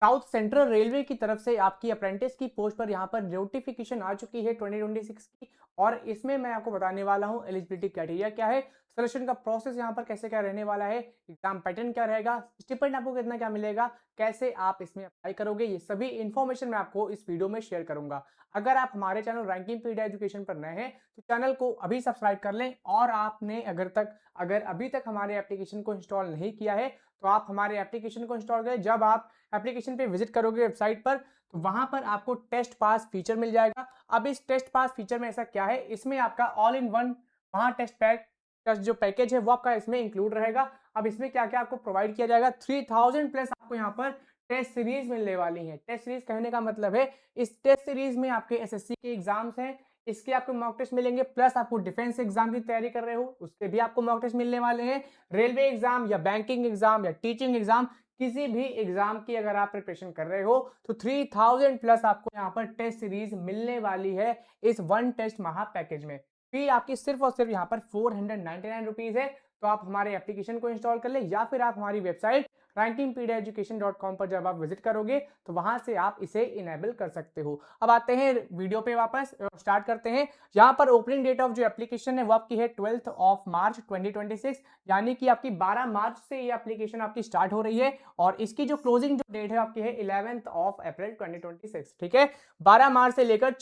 South central railway की तरफ से आपकी अप्रेंटिस की पोस्ट पर यहाँ पर नोटिफिकेशन आ चुकी है 2026 की। और इसमें मैं आपको बताने वाला हूँ एलिजिबिलिटी क्राइटेरिया क्या है, सिलेक्शन का प्रोसेस यहाँ पर कैसे क्या रहने वाला है, एग्जाम पैटर्न क्या रहेगा, स्टिपेंड आपको कितना क्या मिलेगा, कैसे आप इसमें अप्लाई करोगे, ये सभी इन्फॉर्मेशन मैं आपको इस वीडियो में शेयर करूंगा। अगर आप हमारे चैनल रैंकिंग पीडिया एजुकेशन पर नए हैं तो चैनल को अभी सब्सक्राइब कर लें। और आपने अगर अभी तक हमारे एप्लीकेशन को इंस्टॉल नहीं किया है तो आप हमारे एप्लीकेशन को इंस्टॉल करें। जब आप एप्लीकेशन पे विजिट करोगे वेबसाइट पर तो वहां पर आपको टेस्ट पास फीचर मिल जाएगा। अब इस टेस्ट पास फीचर में ऐसा क्या है, इसमें आपका ऑल इन वन वहां टेस्ट जो पैकेज है वो आपका इसमें इंक्लूड रहेगा। अब इसमें क्या क्या आपको प्रोवाइड किया जाएगा, 3000 प्लस आपको यहाँ पर टेस्ट सीरीज मिलने वाली है। टेस्ट सीरीज कहने का मतलब है इस टेस्ट सीरीज में आपके एसएससी के एग्जाम्स हैं, इसके आपको मॉक टेस्ट मिलेंगे, प्लस आपको डिफेंस एग्जाम की तैयारी कर रहे हो उसके भी आपको मॉक टेस्ट मिलने वाले हैं। रेलवे एग्जाम या बैंकिंग एग्जाम या टीचिंग एग्जाम, किसी भी एग्जाम की अगर आप प्रिपरेशन कर रहे हो तो 3000 प्लस आपको यहाँ पर टेस्ट सीरीज मिलने वाली है इस वन टेस्ट महा पैकेज में। फी आपकी सिर्फ और सिर्फ यहाँ पर 499 रुपीज है। तो आप हमारे एप्लीकेशन को इंस्टॉल कर ले या फिर आप हमारी वेबसाइट rankingpediaeducation.com पर जब आप विजिट करोगे तो वहां से आप इसे इनेबल कर सकते हो। अब आते हैं वीडियो पे वापस, स्टार्ट करते हैं। यहाँ पर ओपनिंग डेट ऑफ जो एप्लीकेशन है वो आपकी है 12 मार्च 2026, यानी कि आपकी 12 मार्च से ये एप्लीकेशन आपकी स्टार्ट हो रही है। और इसकी जो क्लोजिंग जो डेट है आपकी है 11 अप्रैल 2026। ठीक है, 12 मार्च से लेकर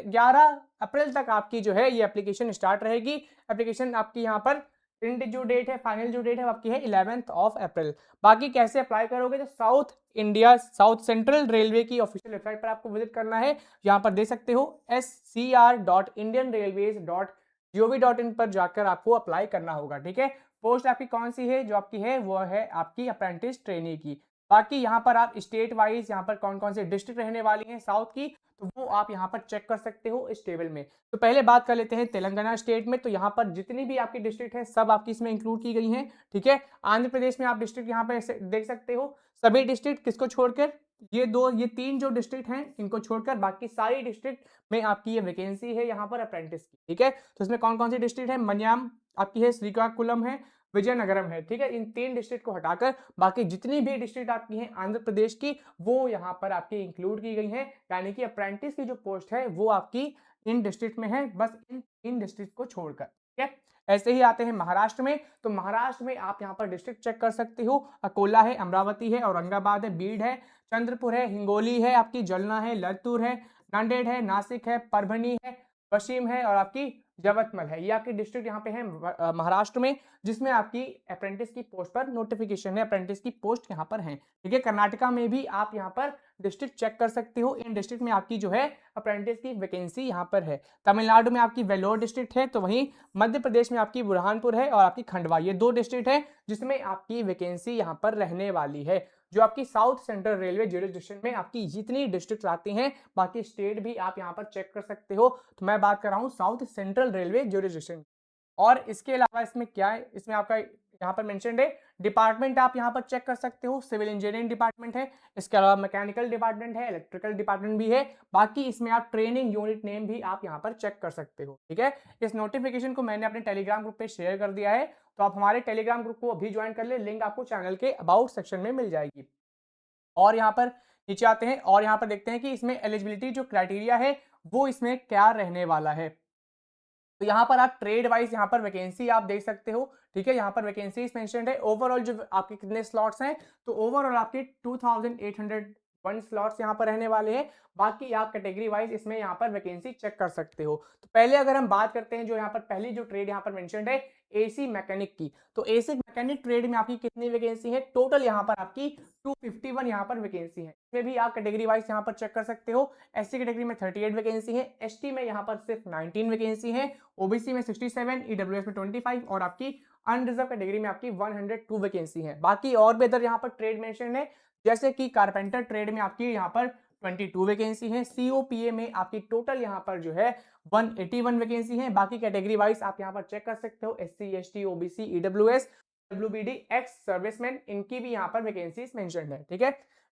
11 अप्रैल तक आपकी जो है ये एप्लीकेशन स्टार्ट रहेगी। एप्लीकेशन आपकी यहाँ पर प्रिंट जो डेट है, फाइनल जो डेट है आपकी है 11 अप्रैल। बाकी कैसे अप्लाई करोगे, तो साउथ सेंट्रल रेलवे की ऑफिशियल वेबसाइट पर आपको विजिट करना है। यहाँ पर दे सकते हो scr.indianrailways.gov.in पर जाकर आपको अप्लाई करना होगा। ठीक है, पोस्ट आपकी कौन सी है, जो आपकी है वो है आपकी अप्रेंटिस ट्रेनी की। बाकी यहाँ पर आप स्टेट वाइज यहाँ पर कौन कौन से डिस्ट्रिक्ट रहने वाली हैं साउथ की, तो वो आप यहाँ पर चेक कर सकते हो इस टेबल में। तो पहले बात कर लेते हैं तेलंगाना स्टेट में। तो यहाँ पर जितनी भी आपकी डिस्ट्रिक्ट है सब आपकी इसमें इंक्लूड की गई हैं। ठीक है, आंध्र प्रदेश में आप डिस्ट्रिक्ट यहाँ पे देख सकते हो, सभी डिस्ट्रिक्ट किसको छोड़कर, ये तीन जो डिस्ट्रिक्ट हैं इनको छोड़कर बाकी सारी डिस्ट्रिक्ट में आपकी ये वैकेंसी है यहाँ पर अप्रेंटिस की। ठीक है, तो इसमें कौन कौन सी डिस्ट्रिक्ट है, मन्याम आपकी है, श्रीकाकुलम है, विजयनगरम है। ठीक है, इन तीन डिस्ट्रिक्ट को हटाकर बाकी जितनी भी डिस्ट्रिक्ट आपकी हैं आंध्र प्रदेश की वो यहाँ पर आपकी इंक्लूड की गई हैं। यानी कि अप्रेंटिस की जो पोस्ट है वो आपकी इन डिस्ट्रिक्ट में है, बस इन तीन डिस्ट्रिक्ट को छोड़कर। ठीक है, ऐसे ही आते हैं महाराष्ट्र में। तो महाराष्ट्र में आप यहाँ पर डिस्ट्रिक्ट चेक कर सकते हो, अकोला है, अमरावती है, औरंगाबाद है, बीड है, चंद्रपुर है, हिंगोली है, आपकी जलना है, लातूर है, नांदेड़ है, नासिक है, परभनी है, पश्चिम है और आपकी जवतमल है। ये आपकी डिस्ट्रिक्ट यहाँ पे है महाराष्ट्र में, जिसमें आपकी अप्रेंटिस की पोस्ट पर नोटिफिकेशन है, अप्रेंटिस की पोस्ट यहाँ पर है। ठीक है, कर्नाटका में भी आप यहाँ पर डिस्ट्रिक्ट चेक कर सकते हो, इन डिस्ट्रिक्ट में आपकी जो है अप्रेंटिस की वैकेंसी यहाँ पर है। तमिलनाडु में आपकी वेलोर डिस्ट्रिक्ट है, तो वहीं मध्य प्रदेश में आपकी बुरहानपुर है और आपकी खंडवा, ये दो डिस्ट्रिक्ट है जिसमें आपकी वैकेंसी यहाँ पर रहने वाली है। जो आपकी साउथ सेंट्रल रेलवे ज्यूरिसडिक्शन में आपकी जितनी डिस्ट्रिक्ट आती हैं, बाकी स्टेट भी आप यहाँ पर चेक कर सकते हो। तो मैं बात कर रहा हूँ साउथ सेंट्रल रेलवे ज्यूरिसडिक्शन। और इसके अलावा इसमें क्या है, इसमें आपका यहाँ पर मेंशन्ड है डिपार्टमेंट, आप यहाँ पर चेक कर सकते हो, सिविल इंजीनियरिंग डिपार्टमेंट है, इसके अलावा मैकेनिकल डिपार्टमेंट है, इलेक्ट्रिकल डिपार्टमेंट भी है। बाकी इसमें आप ट्रेनिंग यूनिट नेम भी आप यहाँ पर चेक कर सकते हो। ठीक है, इस नोटिफिकेशन को मैंने अपने टेलीग्राम ग्रुप पे शेयर कर दिया है, तो आप हमारे टेलीग्राम ग्रुप को अभी ज्वाइन कर ले, लिंक आपको चैनल के अबाउट सेक्शन में मिल जाएगी। और यहाँ पर नीचे आते हैं और यहाँ पर देखते हैं कि इसमें एलिजिबिलिटी जो क्राइटेरिया है वो इसमें क्या रहने वाला है। तो यहाँ पर आप ट्रेड वाइज यहाँ पर वैकेंसी आप देख सकते हो। ठीक है, यहाँ पर वैकेंसी मेंशन्ड है, ओवरऑल जो आपके कितने स्लॉट्स हैं, तो ओवरऑल आपके 2801 स्लॉट्स यहाँ पर रहने वाले हैं। बाकी आप कैटेगरी वाइज इसमें यहाँ पर वैकेंसी चेक कर सकते हो। तो पहले अगर हम बात करते हैं जो यहाँ पर पहली जो ट्रेड यहाँ पर मेंशन्ड है एसी मैकेनिक की, तो एसी मैकेनिक ट्रेड में आपकी कितनी वैकेंसी है, टोटल यहाँ पर आपकी 251 यहाँ पर वैकेंसी है। इसमें भी आप कैटेगरी वाइज यहाँ पर चेक कर सकते हो, एससी कैटेगरी में 38 वैकेंसी है, एसटी में यहाँ पर सिर्फ 19 वैकेंसी है, ओबीसी में 67, ईडब्ल्यूएस में 25 और आपकी अनरिजर्व कैटेगरी में आपकी 102 वैकेंसी है। बाकी और भी अदर यहाँ पर ट्रेड मेंशन है, जैसे कि कारपेंटर ट्रेड में आपकी यहाँ पर 22 वैकेंसी है, सीओपीए में आपकी टोटल यहाँ पर जो है 181 वैकेंसी है। बाकी कैटेगरी वाइज आप यहाँ पर चेक कर सकते हो, SC, ST, OBC, EWS, WBD, ex serviceman, इनकी भी यहाँ पर वैकेंसीज मेंशन्ड है। ठीक है,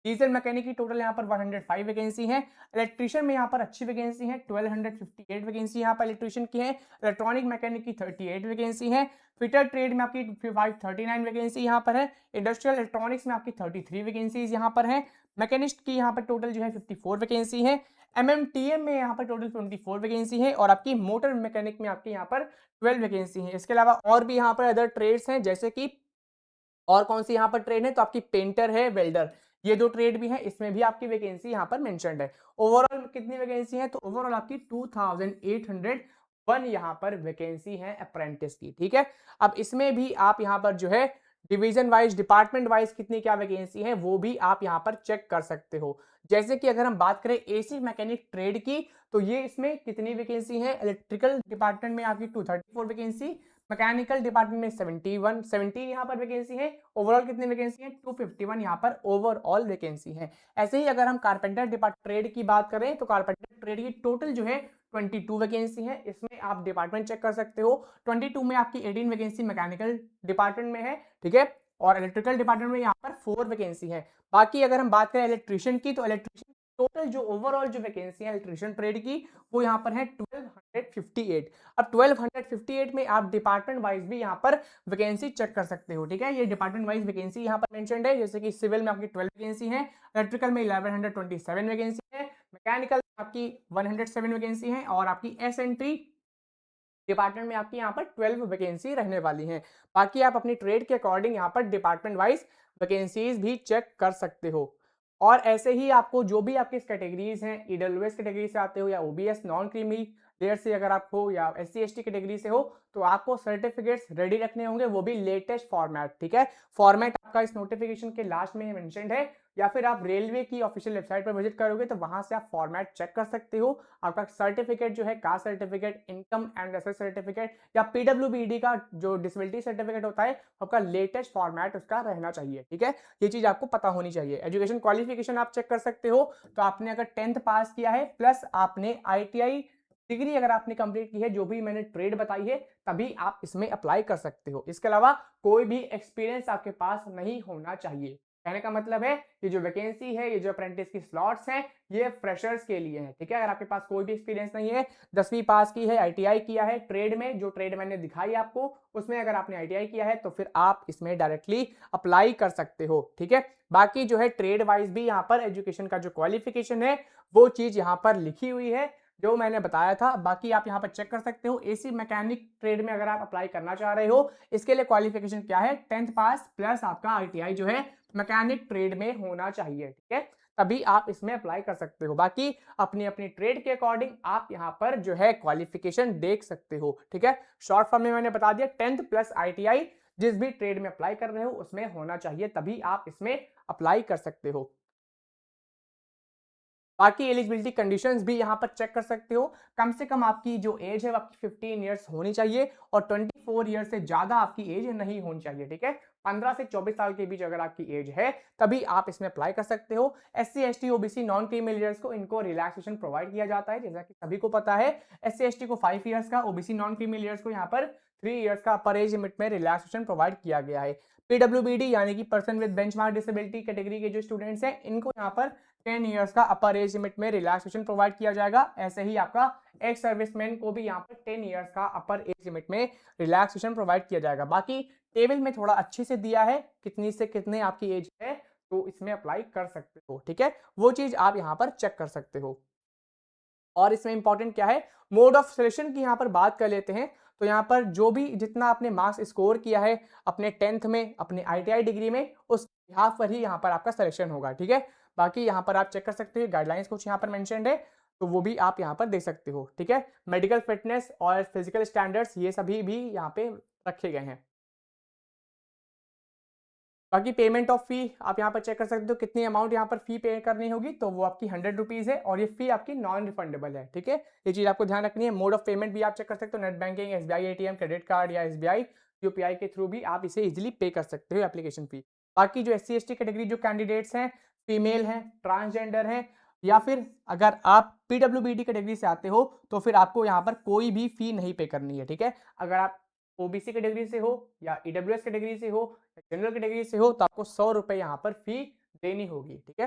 डीजल मैकेनिक की टोटल यहाँ पर 105 वैकेंसी है, इलेक्ट्रिशियन में यहाँ पर अच्छी वैकेंसी है, 1258 वैकेंसी यहाँ पर इलेक्ट्रिशियन की है, इलेक्ट्रॉनिक मैकेनिक की 38 वैकेंसी है, फिटर ट्रेड में आपकी 539 वैकेंसी यहाँ पर है, इंडस्ट्रियल इलेक्ट्रॉनिक्स में आपकी 33 वैकेंसीज यहाँ पर है, मैकेनिस्ट की यहाँ पर टोटल जो है 54 वैकेंसी है। एमएमटीएम में यहाँ पर टोटल 24 वैकेंसी है और आपकी मोटर मैकेनिक में आपकी यहाँ पर 12 वैकेंसी है। इसके अलावा और भी यहाँ पर अदर ट्रेड्स हैं, जैसे कि और कौन सी यहाँ पर ट्रेड है, तो आपकी पेंटर है, वेल्डर, ये 2 ट्रेड भी है, इसमें भी आपकी वैकेंसी यहाँ पर मेंशन्ड है। ओवरऑल कितनी वैकेंसी है, तो ओवरऑल आपकी 2801 यहाँ पर वैकेंसी है अप्रेंटिस की, ठीक है। अब इसमें भी आप यहाँ पर जो है डिवीजन वाइज, डिपार्टमेंट वाइज कितनी क्या वैकेंसी है वो भी आप यहाँ पर चेक कर सकते हो। जैसे कि अगर हम बात करें एसी मैकेनिक ट्रेड की, तो ये इसमें कितनी वैकेंसी है, इलेक्ट्रिकल डिपार्टमेंट में आपकी 234 वैकेंसी, मैकेनिकल डिपार्टमेंट में 17 यहाँ पर वैकेंसी है। ओवरऑल कितनी वैकेंसी है, 251 यहाँ पर ओवरऑल वैकेंसी है। ऐसे ही अगर हम कारपेंटर डिपार्टमेंट ट्रेड की बात करें, तो कारपेंटर ट्रेड की टोटल जो है 22 वैकेंसी है। इसमें आप डिपार्टमेंट चेक कर सकते हो। 22 में आपकी 18 वैकेंसी मैकेनिकल डिपार्टमेंट में है, ठीक है, और इलेक्ट्रिकल डिपार्टमेंट में यहाँ पर 4 वैकेंसी है। बाकी अगर हम बात करें इलेक्ट्रिशियन की, तो इलेक्ट्रिशियन टोटल जो ओवरऑल जो वैकेंसी है इलेक्ट्रिशियन ट्रेड की, वो यहाँ पर है 1258। अब 1258 में आप डिपार्टमेंट वाइज भी यहाँ पर वैकेंसी चेक कर सकते हो, ठीक है। ये डिपार्टमेंट वाइज वैकेंसी यहाँ पर मेंशन्ड है, जैसे कि सिविल में आपकी 12 वैकेंसी है, इलेक्ट्रिकल में 1127 वैकेंसी है, मैकेनिकल में आपकी 107 वैकेंसी है, और आपकी एसएनटी डिपार्टमेंट में आपकी यहाँ पर 12 वैकेंसी रहने वाली हैं। बाकी आप अपनी ट्रेड के अकॉर्डिंग यहाँ पर डिपार्टमेंट वाइज वैकेंसीज भी चेक कर सकते हो। और ऐसे ही आपको जो भी आपकी कैटेगरीज हैं, ईडब्ल्यूएस कैटेगरी से आते हो या ओबीएस नॉन क्रीमी लेयर से अगर आप हो या एससी एसटी कैटेगरी से हो, तो आपको सर्टिफिकेट्स रेडी रखने होंगे, वो भी लेटेस्ट फॉर्मेट, ठीक है। फॉर्मेट आपका इस नोटिफिकेशन के लास्ट में मेंशन्ड है, या फिर आप रेलवे की ऑफिशियल वेबसाइट पर विजिट करोगे तो वहां से आप फॉर्मेट चेक कर सकते हो। आपका सर्टिफिकेट जो है, caste certificate, income and asset certificate या पीडब्ल्यूबीडी का जो डिसेबिलिटी सर्टिफिकेट होता है, आपका लेटेस्ट फॉर्मेट उसका रहना चाहिए, ठीक है। ये चीज आपको पता होनी चाहिए। एजुकेशन क्वालिफिकेशन आप चेक कर सकते हो, तो आपने अगर 10th पास किया है प्लस आपने आईटीआई डिग्री अगर आपने कंप्लीट की है, जो भी मैंने ट्रेड बताई है, तभी आप इसमें अप्लाई कर सकते हो। इसके अलावा कोई भी एक्सपीरियंस आपके पास नहीं होना चाहिए। कहने का मतलब है, ये जो वैकेंसी है, ये जो अप्रेंटिस की स्लॉट्स हैं, ये फ्रेशर्स के लिए हैं, ठीक है। अगर आपके पास कोई भी एक्सपीरियंस नहीं है, 10वीं पास की है, आईटीआई किया है, ट्रेड में जो ट्रेड मैंने दिखाई आपको उसमें अगर आपने आईटीआई किया है, तो फिर आप इसमें डायरेक्टली अप्लाई कर सकते हो, ठीक है। बाकी जो है ट्रेड वाइज भी यहाँ पर एजुकेशन का जो क्वालिफिकेशन है, वो चीज यहाँ पर लिखी हुई है जो मैंने बताया था। बाकी आप यहाँ पर चेक कर सकते हो। एसी मैकेनिक ट्रेड में अगर आप अप्लाई करना चाह रहे हो, इसके लिए क्वालिफिकेशन क्या है, 10th पास प्लस आपका आईटीआई जो है मैकेनिक ट्रेड में होना चाहिए, ठीक है, तभी आप इसमें अप्लाई कर सकते हो। बाकी अपनी अपनी ट्रेड के अकॉर्डिंग आप यहाँ पर जो है क्वालिफिकेशन देख सकते हो, ठीक है। शॉर्ट फॉर्म में मैंने बता दिया, 10th प्लस आईटीआई जिस भी ट्रेड में अप्लाई कर रहे हो उसमें होना चाहिए, तभी आप इसमें अप्लाई कर सकते हो। बाकी एलिजिबिलिटी कंडीशंस भी यहाँ पर चेक कर सकते हो। कम से कम आपकी जो एज है वो आपकी 15 ईयर्स होनी चाहिए, और 24 ईयर से ज्यादा आपकी एज नहीं होनी चाहिए, ठीक है। 15 से 24 साल के बीच अगर आपकी एज है, तभी आप इसमें अप्लाई कर सकते हो। SC ST OBC non creamy layers को इनको रिलैक्सेशन प्रोवाइड किया जाता है, जैसा कि सभी को पता है। एससी एसटी को 5 ईयर्स का, ओबीसी नॉन क्रीमी लेयर्स को यहाँ पर 3 ईयर्स का अपर एज लिमिट में रिलैक्सेशन प्रोवाइड किया गया है। पीडब्ल्यूबीडी यानी कि person with benchmark disability category के जो स्टूडेंट्स हैं, इनको यहाँ पर 10 ईयर्स का अपर एज लिमिट में रिलैक्सेशन प्रोवाइड किया जाएगा। ऐसे ही आपका एक्स सर्विसमैन को भी यहाँ पर 10 ईयर्स का अपर एज लिमिट में रिलैक्सेशन प्रोवाइड किया जाएगा। बाकी टेबल में थोड़ा अच्छे से दिया है कितनी से कितने आपकी एज है, तो इसमें अप्लाई कर सकते हो, ठीक है। वो चीज आप यहाँ पर चेक कर सकते हो। और इसमें इंपॉर्टेंट क्या है, मोड ऑफ सिलेक्शन की यहाँ पर बात कर लेते हैं। तो यहाँ पर जो भी जितना आपने मार्क्स स्कोर किया है अपने 10th में, अपने आईटीआई डिग्री में, उस बिहाफ पर ही यहाँ पर आपका सिलेक्शन होगा, ठीक है। बाकी यहाँ पर आप चेक कर सकते हो, गाइडलाइंस कुछ यहाँ पर मेंशन्ड है, तो वो भी आप यहाँ पर देख सकते हो, ठीक है। मेडिकल फिटनेस और फिजिकल स्टैंडर्ड्स ये सभी भी यहाँ पे रखे गए हैं। बाकी पेमेंट ऑफ फी आप यहाँ पर चेक कर सकते हो, कितनी अमाउंट यहाँ पर फी पे करनी होगी, तो वो आपकी 100 रुपीज़ है, और ये फी आपकी नॉन रिफंडेबल है, ठीक है। ये चीज़ आपको ध्यान रखनी है। मोड ऑफ पेमेंट भी आप चेक कर सकते हो, net banking, SBI ATM, credit card या एसबीआई यूपीआई के थ्रू भी आप इसे इजिली पे कर सकते हो एप्लीकेशन फी। बाकी जो एससी एसटी कैटेगरी जो कैंडिडेट्स हैं, फीमेल हैं, ट्रांसजेंडर हैं, या फिर अगर आप पीडब्ल्यूबीडी कैटेगरी से आते हो, तो फिर आपको यहाँ पर कोई भी फी नहीं पे करनी है, ठीक है। अगर आप ओबीसी कैटेगरी से हो या ईडब्ल्यूएस कैटेगरी से हो, जनरल कैटेगरी से हो, तो आपको 100 रुपए यहाँ पर फी देनी होगी, ठीक है।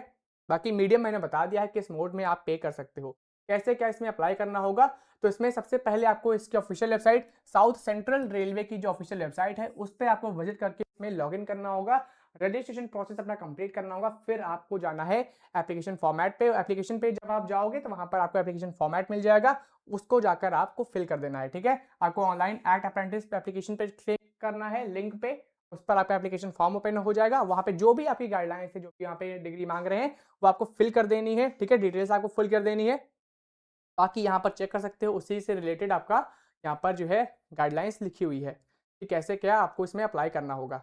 बाकी मीडियम मैंने बता दिया है किस मोड में आप पे कर सकते हो। कैसे क्या इसमें अप्लाई करना होगा, तो इसमें सबसे पहले आपको इसकी official website, south central railway की जो ऑफिशियल वेबसाइट है, उस पर आपको विजिट करके इसमें लॉगिन करना होगा। रजिस्ट्रेशन प्रोसेस अपना कंप्लीट करना होगा, फिर आपको जाना है एप्लीकेशन फॉर्मेट पे। एप्लीकेशन पे जब आप जाओगे तो वहां पर आपको एप्लीकेशन फॉर्मेट मिल जाएगा, उसको जाकर आपको फिल कर देना है, ठीक है। आपको ऑनलाइन एक्ट अप्रेंटिस एप्लीकेशन पे क्लिक करना है, लिंक पे, उस पर आपका एप्लीकेशन फॉर्म ओपन हो जाएगा। वहां पे जो भी आपकी गाइडलाइंस है, जो भी यहाँ पे डिग्री मांग रहे हैं, वो आपको फिल कर देनी है, ठीक है। डिटेल्स आपको फिल कर देनी है। बाकी यहाँ पर चेक कर सकते हो, उसी से रिलेटेड आपका यहाँ पर जो है गाइडलाइंस लिखी हुई है कि कैसे क्या आपको इसमें अप्लाई करना होगा।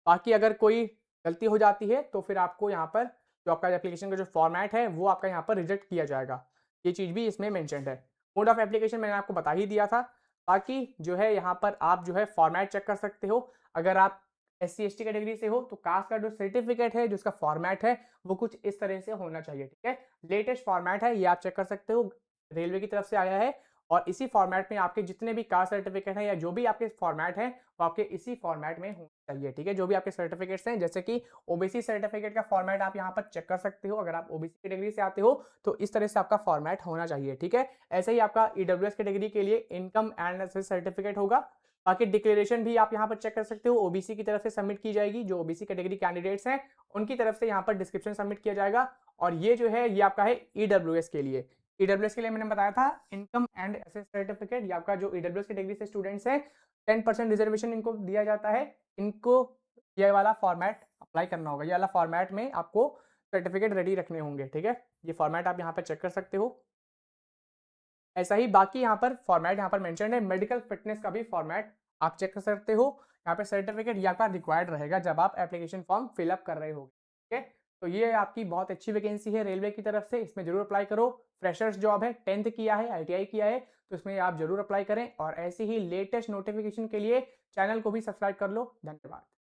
बाकी अगर कोई गलती हो जाती है तो फिर आपको यहाँ पर जो आपका एप्लीकेशन का जो फॉर्मेट है वो आपका यहाँ पर रिजेक्ट किया जाएगा। ये चीज़ भी इसमें मेंशन्ड है। मोड ऑफ एप्लीकेशन मैंने आपको बता ही दिया था। बाकी जो है यहाँ पर आप जो है फॉर्मेट चेक कर सकते हो। अगर आप SC/ST कैटेगरी से हो तो कास्ट का जो सर्टिफिकेट है, जो उसका फॉर्मेट है, वो कुछ इस तरह से होना चाहिए, ठीक है। लेटेस्ट फॉर्मेट है, ये आप चेक कर सकते हो, रेलवे की तरफ से आया है। और इसी फॉर्मेट में आपके जितने भी कास्ट सर्टिफिकेट हैं या जो भी आपके फॉर्मेट है, वो आपके इसी फॉर्मेट में होना चाहिए, ठीक है। जो भी आपके सर्टिफिकेट्स हैं, जैसे कि ओबीसी सर्टिफिकेट का फॉर्मेट आप यहाँ पर चेक कर सकते हो। अगर आप ओबीसी कैटेगरी से आते हो तो इस तरह से आपका फॉर्मेट होना चाहिए, ठीक है। ऐसे ही आपका ईडब्ल्यूएस कैटेगरी के लिए इनकम एंड एसेस सर्टिफिकेट होगा। बाकी डिक्लेरेशन भी आप यहाँ पर चेक कर सकते हो, ओबीसी की तरफ से सबमिट की जाएगी। जो ओबीसी कैटेगरी कैंडिडेट्स हैं उनकी तरफ से यहाँ पर डिस्क्रिप्शन सबमिट किया जाएगा। और ये जो है ये आपका है ईडब्ल्यूएस के लिए। ईडब्ल्यूएस के लिए मैंने बताया था इनकम एंड एसेस सर्टिफिकेट, ये आपका जो ईडब्ल्यूएस कैटेगरी से स्टूडेंट्स हैं 10% रिजर्वेशन इनको दिया जाता है। इनको ये वाला फॉर्मेट अप्लाई करना होगा, ये वाला फॉर्मेट में आपको सर्टिफिकेट रेडी रखने होंगे, ठीक है। ये फॉर्मेट आप यहाँ पर चेक कर सकते हो। ऐसा ही बाकी यहाँ पर फॉर्मेट यहाँ पर मेंशन है, मेडिकल फिटनेस का भी फॉर्मेट आप चेक कर सकते हो। यहाँ पे सर्टिफिकेट ये आपका रिक्वायर्ड रहेगा जब आप एप्लीकेशन फॉर्म फिलअप कर रहे हो, ठीक है। तो ये आपकी बहुत अच्छी वैकेंसी है रेलवे की तरफ से, इसमें जरूर अप्लाई करो। फ्रेशर्स जॉब है, 10th किया है, ITI किया है, तो इसमें आप जरूर अप्लाई करें। और ऐसे ही लेटेस्ट नोटिफिकेशन के लिए चैनल को भी सब्सक्राइब कर लो। धन्यवाद।